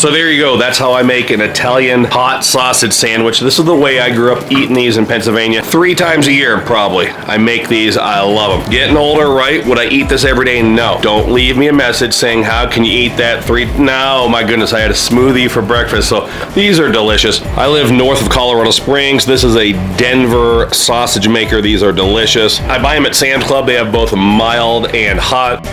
So there you go. That's how I make an Italian hot sausage sandwich. This is the way I grew up eating these in Pennsylvania. 3 times a year, probably. I make these. I love them. Getting older, right? Would I eat this every day? No. Don't leave me a message saying, how can you eat that 3? No, my goodness. I had a smoothie for breakfast. So these are delicious. I live north of Colorado Springs. This is a Denver sausage maker. These are delicious. I buy them at Sam's Club. They have both mild and hot.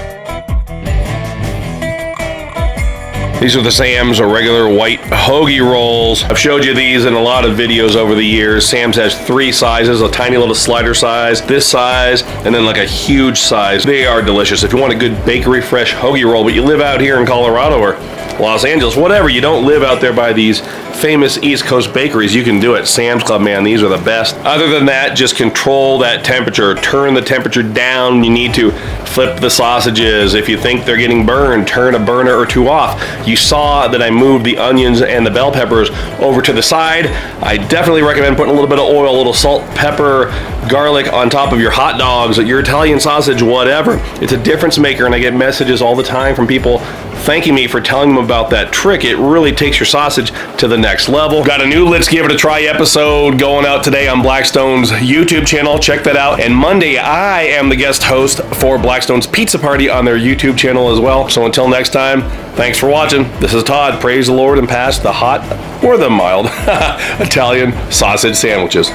These are the Sam's or regular white hoagie rolls. I've showed you these in a lot of videos over the years. Sam's has 3 sizes, a tiny little slider size, this size, and then like a huge size. They are delicious. If you want a good bakery fresh hoagie roll, but you live out here in Colorado or Los Angeles, whatever, you don't live out there by these famous East Coast bakeries, you can do it. Sam's Club, man, these are the best. Other than that, just control that temperature. Turn the temperature down. You need to flip the sausages. If you think they're getting burned, turn a burner or 2 off. You saw that I moved the onions and the bell peppers over to the side. I definitely recommend putting a little bit of oil, a little salt, pepper, garlic on top of your hot dogs, your Italian sausage, whatever. It's a difference maker, and I get messages all the time from people thanking me for telling them about that trick. It really takes your sausage to the next level. Got a new Let's Give It a Try episode going out today on Blackstone's YouTube channel. Check that out. And Monday, I am the guest host for Blackstone's Pizza Party on their YouTube channel as well. So until next time, thanks for watching. This is Todd. Praise the Lord and pass the hot or the mild Italian sausage sandwiches.